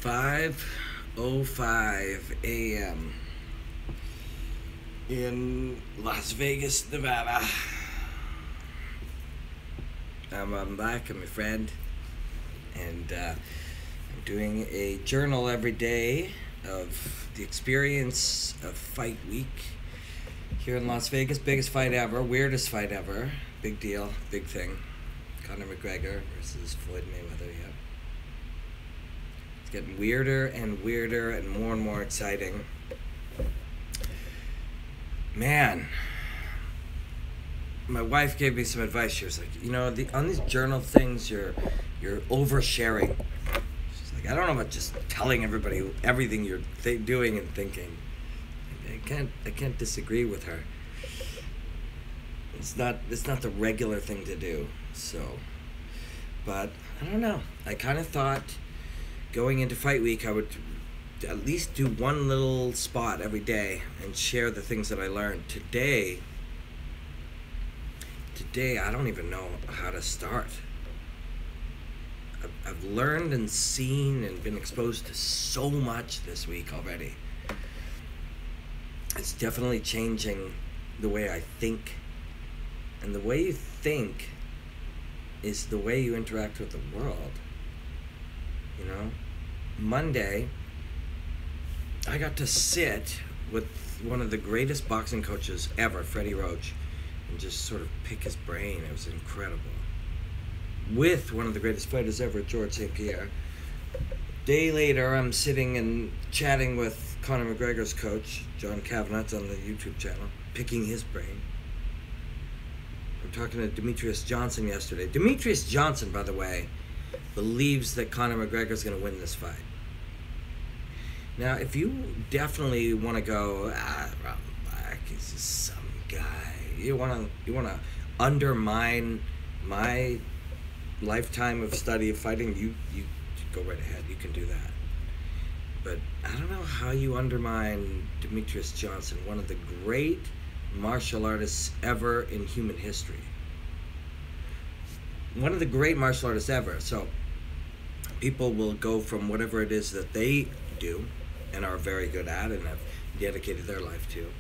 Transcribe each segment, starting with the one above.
5:05 a.m. in Las Vegas, Nevada. I'm back. I'm a friend, and I'm doing a journal every day of the experience of fight week here in Las Vegas. Biggest fight ever, weirdest fight ever, big deal, big thing. Conor McGregor versus Floyd Mayweather. Yeah, it's getting weirder and weirder and more exciting. Man, my wife gave me some advice. She was like, on these journal things, you're oversharing. She's like, I don't know about just telling everybody everything you're doing and thinking. I can't disagree with her. It's not the regular thing to do. So, but I don't know. I kind of thought going into fight week, I would at least do one little spot every day and share the things that I learned. Today, I don't even know how to start. I've learned and seen and been exposed to so much this week already. It's definitely changing the way I think. And the way you think is the way you interact with the world. Monday, I got to sit with one of the greatest boxing coaches ever, Freddie Roach, and just sort of pick his brain. It was incredible. With one of the greatest fighters ever, George St. Pierre. Day later, I'm sitting and chatting with Conor McGregor's coach, John Kavanagh, on the YouTube channel, picking his brain. I'm talking to Demetrius Johnson yesterday. Demetrius Johnson, by the way, believes that Conor McGregor's going to win this fight. Now, if you definitely want to go, Rob Black, he's just some guy. You want to undermine my lifetime of study of fighting, you go right ahead. You can do that. But I don't know how you undermine Demetrius Johnson, one of the great martial artists ever in human history. One of the great martial artists ever. So people will go from whatever it is that they do and are very good at and have dedicated their life to,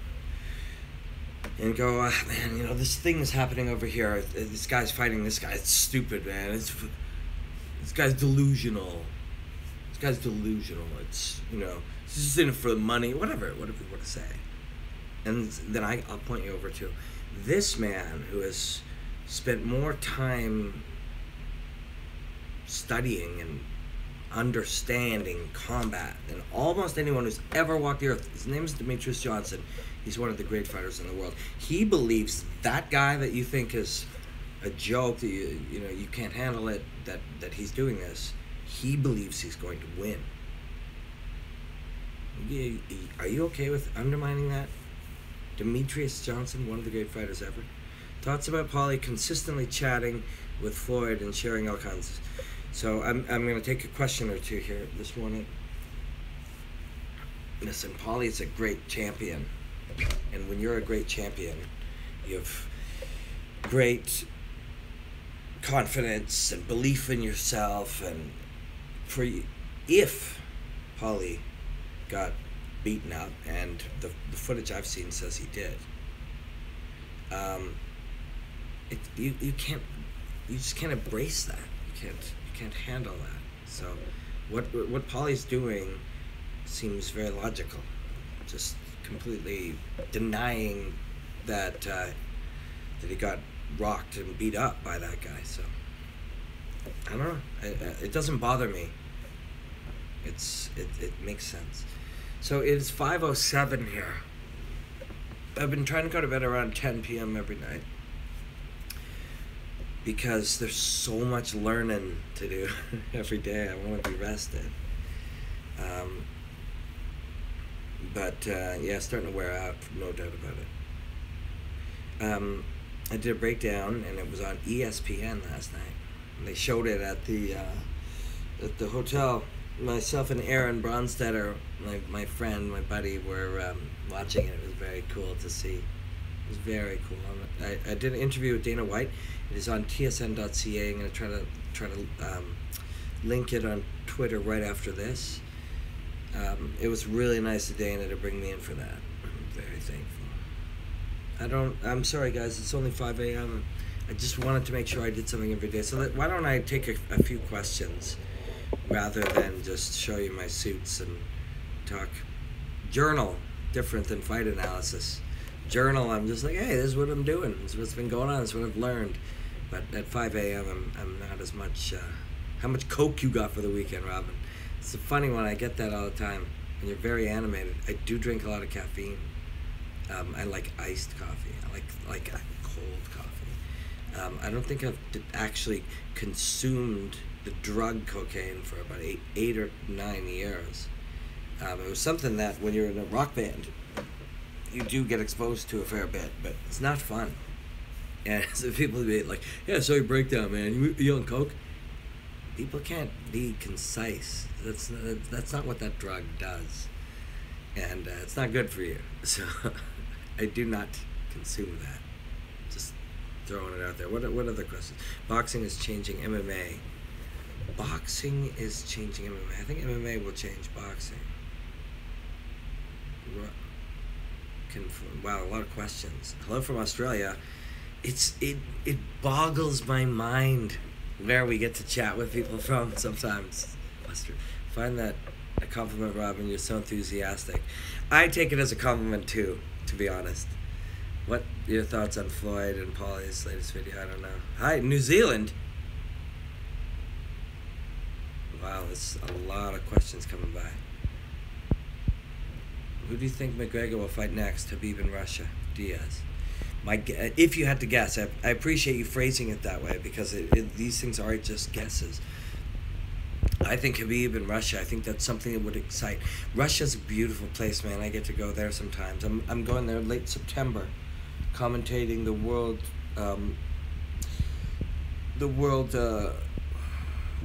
and go, man, this thing is happening over here. This guy's fighting this guy. It's stupid, man. This guy's delusional. This guy's delusional. It's, he's just in it for the money. Whatever you want to say. And then I'll point you over to this man who has spent more time studying and understanding combat than almost anyone who's ever walked the earth. His name is Demetrius Johnson. He's one of the great fighters in the world. He believes that guy that you think is a joke, that you can't handle it, that he's doing this, he believes he's going to win. Are you okay with undermining that? Demetrius Johnson, one of the great fighters ever. Thoughts about Paulie consistently chatting with Floyd and sharing all kinds. So I'm going to take a question or two here this morning. Listen, Paulie's a great champion. And when you're a great champion, you have great confidence and belief in yourself. And if Paulie got beaten up, and the footage I've seen says he did, you just can't embrace that. You can't handle that. So what Paulie's doing seems very logical. Just completely denying that he got rocked and beat up by that guy. So I don't know. It doesn't bother me. It makes sense. So it's 5:07 here. I've been trying to go to bed around 10 p.m. every night because there's so much learning to do every day. I want to be rested. But it's starting to wear out, no doubt about it. I did a breakdown, and it was on ESPN last night. And they showed it at the hotel. Myself and Aaron Bronstetter, my friend, my buddy, were watching it. It was very cool to see. It was very cool. I did an interview with Dana White. It is on tsn.ca. I'm going to try to link it on Twitter right after this. It was really nice of Dana to bring me in for that. I'm very thankful. I'm sorry guys, it's only 5 a.m. I just wanted to make sure I did something every day. So why don't I take a few questions rather than just show you my suits and talk journal, different than fight analysis. Journal, I'm just like, hey, this is what I'm doing. This is what's been going on. This is what I've learned. But at 5 a.m., I'm not as much. How much coke you got for the weekend, Robin? It's a funny one. I get that all the time. And you're very animated. I do drink a lot of caffeine. I like iced coffee. I like cold coffee. I don't think I've actually consumed the drug cocaine for about eight or 9 years. It was something that when you're in a rock band, you do get exposed to a fair bit, but it's not fun. And so people be like, yeah, so your breakdown, man. You on coke? People can't be concise. That's not what that drug does. And it's not good for you. So I do not consume that. Just throwing it out there. What other questions? Boxing is changing MMA. Boxing is changing MMA. I think MMA will change boxing. Wow, a lot of questions. Hello from Australia. It boggles my mind where we get to chat with people from sometimes. Find that a compliment, Robin. You're so enthusiastic. I take it as a compliment too, to be honest. What are your thoughts on Floyd and Paulie's latest video? I don't know. Hi, New Zealand. Wow, there's a lot of questions coming by. Who do you think McGregor will fight next? Habib in Russia? Diaz? If you had to guess, I appreciate you phrasing it that way because these things aren't just guesses. I think Habib in Russia, I think that's something that would excite. Russia's a beautiful place, man. I get to go there sometimes. I'm going there late September, commentating the world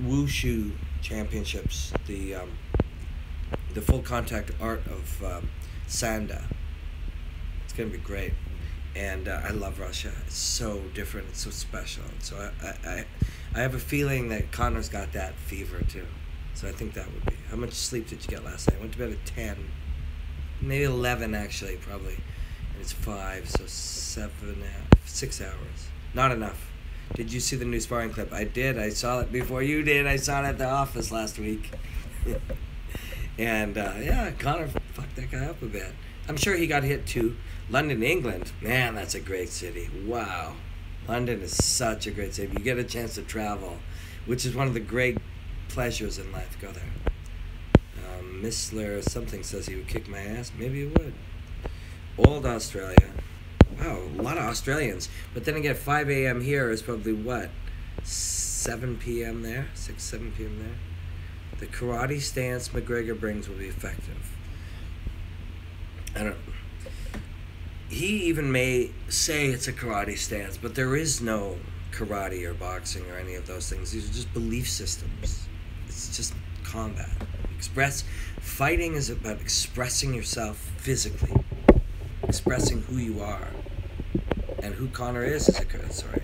wushu championships, the full contact art of Sanda. It's gonna be great, and I love Russia. It's so different. It's so special. And so I have a feeling that Connor's got that fever too. So I think that would be. How much sleep did you get last night? I went to bed at 10, maybe 11 actually, probably, and it's 5, so 6 hours. Not enough. Did you see the new sparring clip? I did. I saw it before you did. I saw it at the office last week. And yeah, Connor fucked that guy up a bit. I'm sure he got hit too. London, England. Man, that's a great city. Wow. London is such a great city. You get a chance to travel, which is one of the great pleasures in life. Go there. Missler something says he would kick my ass. Maybe he would. Old Australia. Wow, a lot of Australians. But then again, 5 a.m. here is probably what? 7 p.m. there? 6, 7 p.m. there? The karate stance McGregor brings will be effective. I don't. He even may say it's a karate stance, but there is no karate or boxing or any of those things. These are just belief systems. It's just combat. Fighting is about expressing yourself physically, expressing who you are, and who Connor is a karate. Sorry,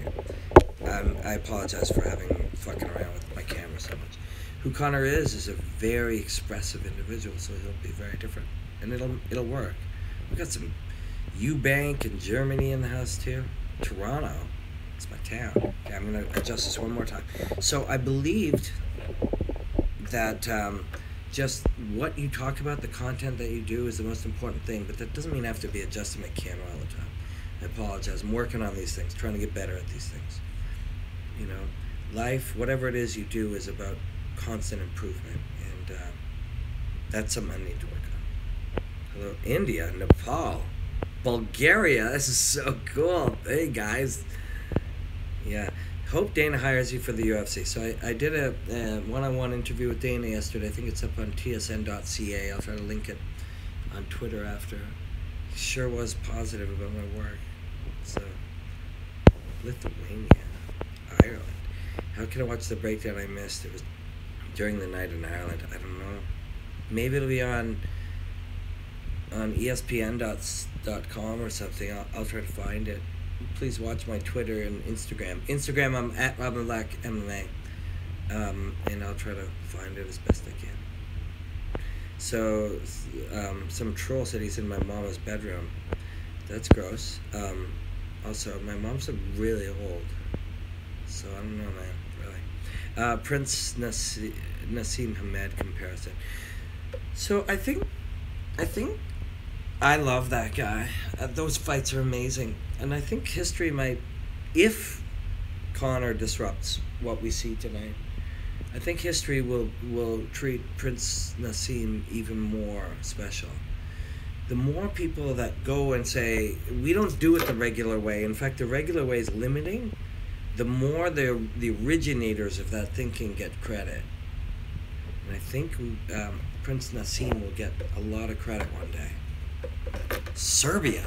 I apologize for having fucking around with my camera so much. Who Connor is a very expressive individual, so he'll be very different, and it'll work. We got some Eubank in Germany in the house too. Toronto, it's my town. Okay, I'm gonna adjust this one more time. So I believed that just what you talk about, the content that you do, is the most important thing, but that doesn't mean I have to be adjusting my camera all the time. I apologize. I'm working on these things, trying to get better at these things. You know, life, whatever it is you do, is about constant improvement, and that's something I need to work on. Hello, India, Nepal, Bulgaria. This is so cool. Hey guys. Yeah, hope Dana hires you for the UFC. So I did a one-on-one interview with Dana yesterday. I think it's up on tsn.ca. I'll try to link it on Twitter after. He sure was positive about my work. So Lithuania, Ireland. How can I watch the breakdown I missed? It was during the night in Ireland. I don't know. Maybe it'll be on ESPN.com or something. I'll try to find it. Please watch my Twitter and Instagram. Instagram, I'm at Robin Black MMA. And I'll try to find it as best I can. So, some troll said he's in my mama's bedroom. That's gross. Also, my mom's really old, so I don't know, man. Really. Prince Nassim Hamed comparison. So I think I love that guy. Those fights are amazing, and I think history might, if Conor disrupts what we see tonight, I think history will treat Prince Nassim even more special. The more people that go and say, we don't do it the regular way, in fact, the regular way is limiting, the more the originators of that thinking get credit. And I think Prince Nassim will get a lot of credit one day. Serbia.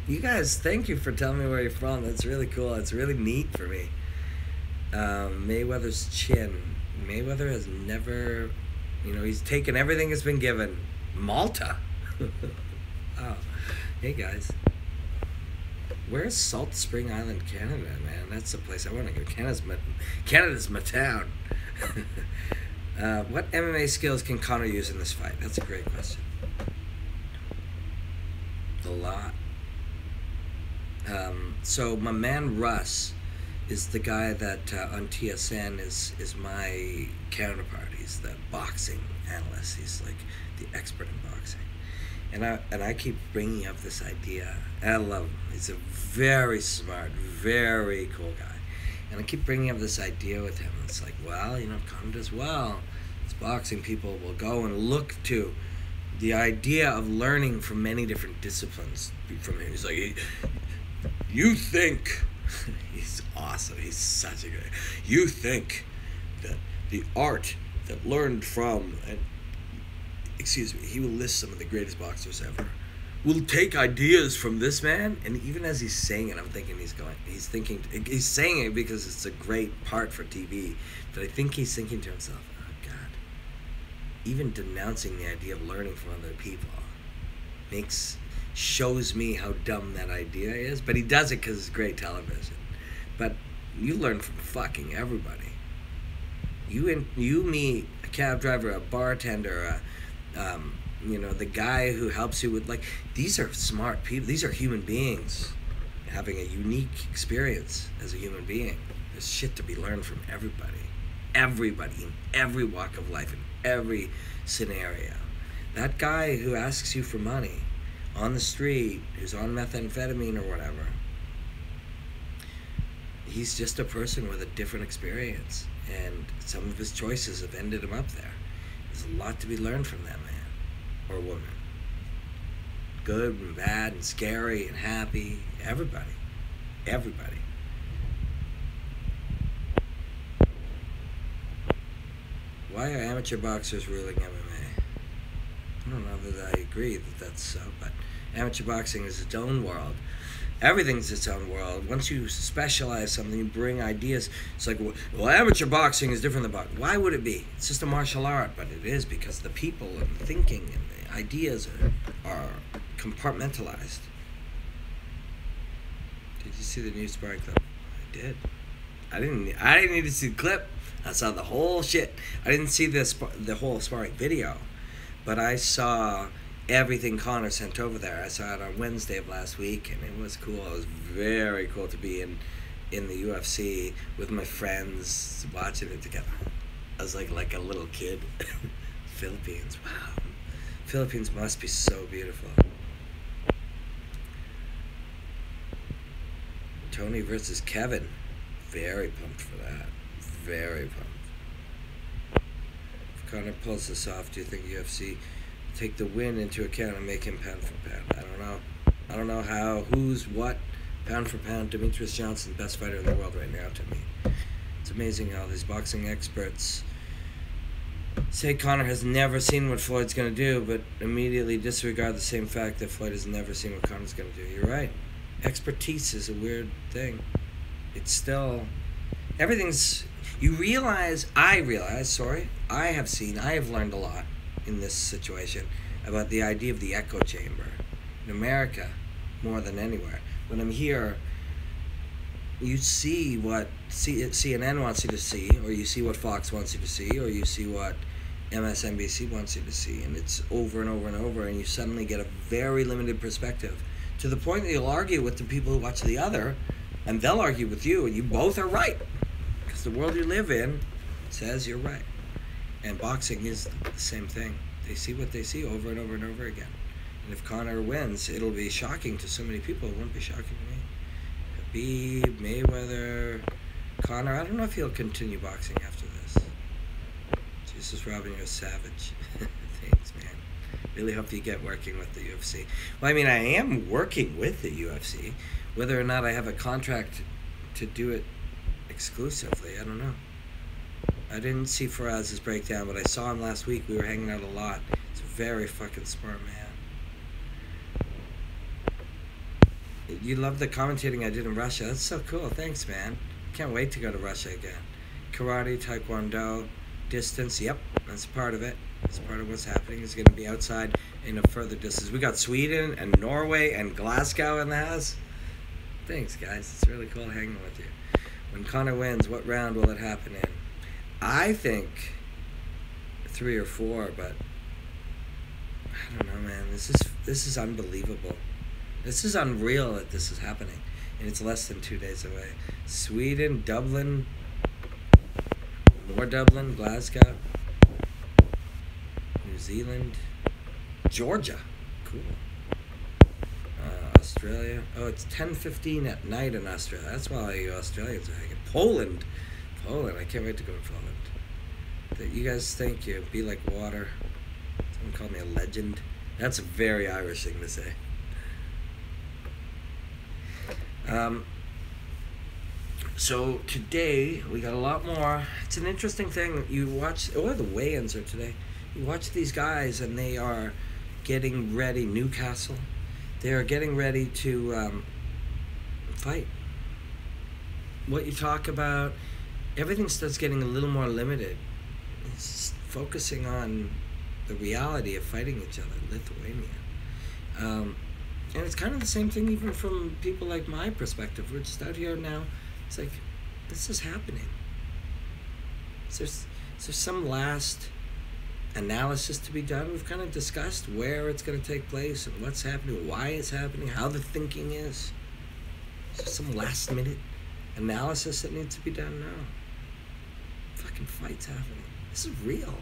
You guys, thank you for telling me where you're from. That's really cool. It's really neat for me. Mayweather's chin. Mayweather has never, he's taken everything that's been given. Malta. Oh, hey guys. Where's Salt Spring Island, Canada, man? That's the place I want to go. Canada's my town. What MMA skills can Conor use in this fight? That's a great question. A lot. So my man Russ is the guy that on TSN is my counterpart. He's the boxing analyst. He's like the expert in boxing. And I keep bringing up this idea. I love him. He's a very smart, very cool guy. And I keep bringing up this idea with him. It's like, well, Conor does well. It's boxing people will go and look to the idea of learning from many different disciplines from him. He's like, you think, he's awesome. He's such a good, you think that the art that learned from, and excuse me, he will list some of the greatest boxers ever. We'll take ideas from this man, and even as he's saying it, I'm thinking he's saying it because it's a great part for TV, but I think he's thinking to himself, oh God, even denouncing the idea of learning from other people shows me how dumb that idea is, but he does it because it's great television. But you learn from fucking everybody. You meet a cab driver, a bartender, the guy who helps you with, these are smart people. These are human beings having a unique experience as a human being. There's shit to be learned from everybody. Everybody in every walk of life, in every scenario. That guy who asks you for money on the street, who's on methamphetamine or whatever, he's just a person with a different experience, and some of his choices have ended him up there. There's a lot to be learned from that man or woman. Good and bad and scary and happy. Everybody. Why are amateur boxers ruling MMA? I don't know that I agree that that's so, but amateur boxing is its own world. Everything's its own world. Once you specialize something, you bring ideas. It's like, well, amateur boxing is different than boxing. Why would it be? It's just a martial art, but it is because the people and the thinking and the ideas are compartmentalized. Did you see the new sparring clip? I did. I didn't need to see the clip. I saw the whole shit. I didn't see the whole sparring video, but I saw everything Conor sent over there. I saw it on Wednesday of last week, and it was cool. It was very cool to be in the UFC with my friends watching it together. I was like a little kid. Philippines, wow. Philippines must be so beautiful. Tony versus Kevin. Very pumped for that. Very pumped. If Conor pulls this off, do you think UFC take the win into account and make him pound for pound? I don't know. I don't know how, who's what, pound for pound. Demetrius Johnson, best fighter in the world right now to me. It's amazing how these boxing experts say Conor has never seen what Floyd's going to do, but immediately disregard the same fact that Floyd has never seen what Conor's going to do. You're right. Expertise is a weird thing. It's still, everything's, I have learned a lot in this situation about the idea of the echo chamber. In America, more than anywhere. When I'm here, you see what CNN wants you to see, or you see what Fox wants you to see, or you see what MSNBC wants you to see, and it's over and over and over, and you suddenly get a very limited perspective, to the point that you'll argue with the people who watch the other, and they'll argue with you, and you both are right, because the world you live in says you're right. And boxing is the same thing. They see what they see over and over and over again. And if Conor wins, it'll be shocking to so many people. It won't be shocking to me. Khabib, Mayweather, Conor. I don't know if he'll continue boxing after this. Jesus, Robin, you're a savage. Thanks, man. Really hope you get working with the UFC. Well, I mean, I am working with the UFC. Whether or not I have a contract to do it exclusively, I don't know. I didn't see Faraz's breakdown, but I saw him last week. We were hanging out a lot. He's a very fucking smart man. You love the commentating I did in Russia. That's so cool. Thanks, man. Can't wait to go to Russia again. Karate, Taekwondo, distance. Yep, that's part of it. That's part of what's happening. It's going to be outside in a further distance. We got Sweden and Norway and Glasgow in the house. Thanks, guys. It's really cool hanging with you. When Conor wins, what round will it happen in? I think 3 or 4, but I don't know, man. This is unbelievable. This is unreal that this is happening, and it's less than 2 days away. Sweden, Dublin, more Dublin, Glasgow, New Zealand, Georgia, cool. Australia. Oh, it's 10:15 at night in Australia. That's why you Australians are hanging. Poland. I can't wait to go to Poland. You guys think you be like water. Someone called me a legend. That's a very Irish thing to say. So today we got a lot more. It's an interesting thing. You watch, the weigh-ins are today. You watch these guys and they are getting ready. Newcastle. They are getting ready to fight. What you talk about, everything starts getting a little more limited. It's focusing on the reality of fighting each other in Lithuania. And it's kind of the same thing even from people like my perspective. We're just out here now. It's like, this is happening. Is there some last analysis to be done? We've kind of discussed where it's going to take place and what's happening, why it's happening, how the thinking is. Is there some last minute analysis that needs to be done now? Fucking fights happening. This is real.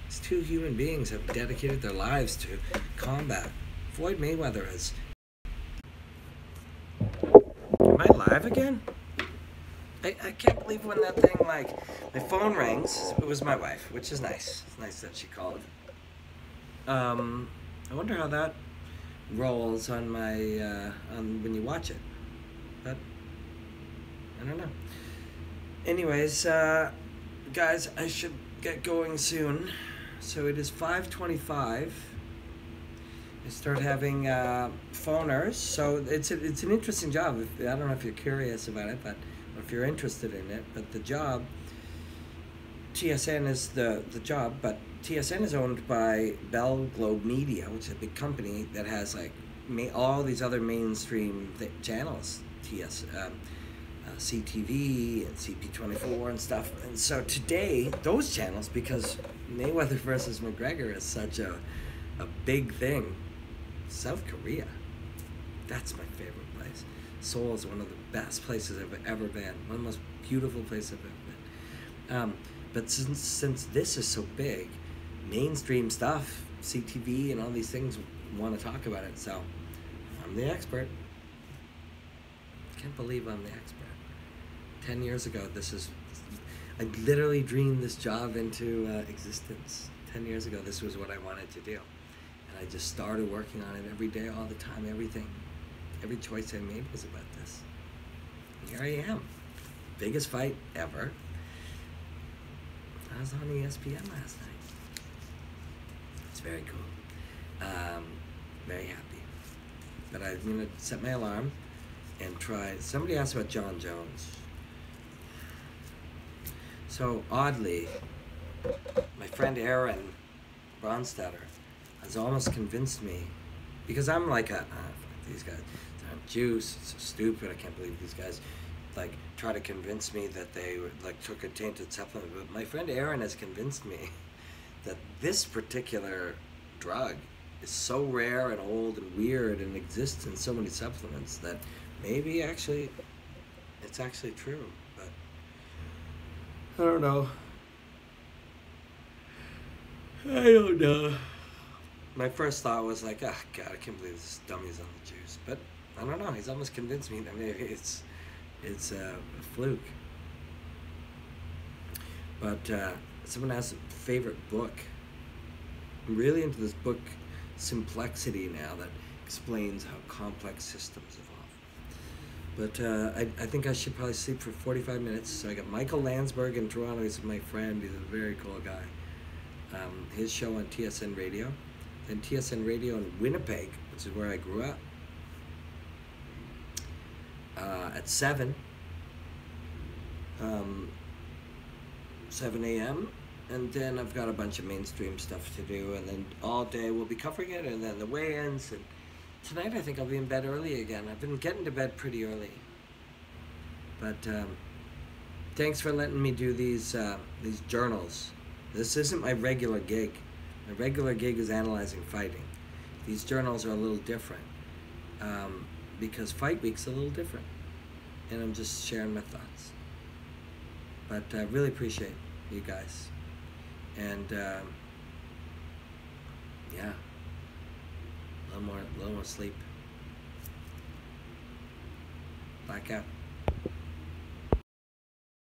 These 2 human beings have dedicated their lives to combat. Floyd Mayweather has... Am I live again? I can't believe when that thing, like, my phone rings. It was my wife, which is nice. It's nice that she called. I wonder how that rolls on my, on when you watch it. But, I don't know. Anyways, guys, I should get going soon. So it is 5:25. I start having phoners. So it's an interesting job. I don't know if you're curious about it, but or if you're interested in it. But the job, TSN is the job, but TSN is owned by Bell Globe Media, which is a big company that has like all these other mainstream channels, CTV and CP24 and stuff. And so today, those channels, because Mayweather versus McGregor is such a big thing, South Korea, that's my favorite place. Seoul is one of the best places I've ever been, one of the most beautiful places I've ever been. But since this is so big, mainstream stuff, CTV and all these things want to talk about it, so I'm the expert. Can't believe I'm the expert. 10 years ago, I literally dreamed this job into existence. 10 years ago, this was what I wanted to do. And I just started working on it every day, all the time, everything. Every choice I made was about this. And here I am. Biggest fight ever. I was on ESPN last night. It's very cool. Very happy. But I'm going to set my alarm and try. Somebody asked about John Jones. So oddly, my friend Aaron Bronstetter has almost convinced me, because I'm like fuck these guys, they're juice, it's so stupid, I can't believe these guys. like try to convince me that they like took a tainted supplement. But my friend Aaron has convinced me that this particular drug is so rare and old and weird and exists in so many supplements that maybe actually it's actually true. But I don't know. I don't know. My first thought was like, oh God, I can't believe this dummy's on the juice. But I don't know. He's almost convinced me that maybe it's a fluke. But someone asked a favorite book. I'm really into this book, Simplexity, now, that explains how complex systems evolve. But I think I should probably sleep for 45 minutes. So I got Michael Landsberg in Toronto. He's my friend. He's a very cool guy. His show on TSN Radio. Then TSN Radio in Winnipeg, which is where I grew up, at 7 a.m. And then I've got a bunch of mainstream stuff to do, and then all day we'll be covering it, and then the weigh-ins. And tonight I think I'll be in bed early again. I've been getting to bed pretty early. But thanks for letting me do these journals. This isn't my regular gig. My regular gig is analyzing fighting. These journals are a little different because Fight Week's a little different, and I'm just sharing my thoughts. But I really appreciate you guys, and yeah, a little more sleep. Black out.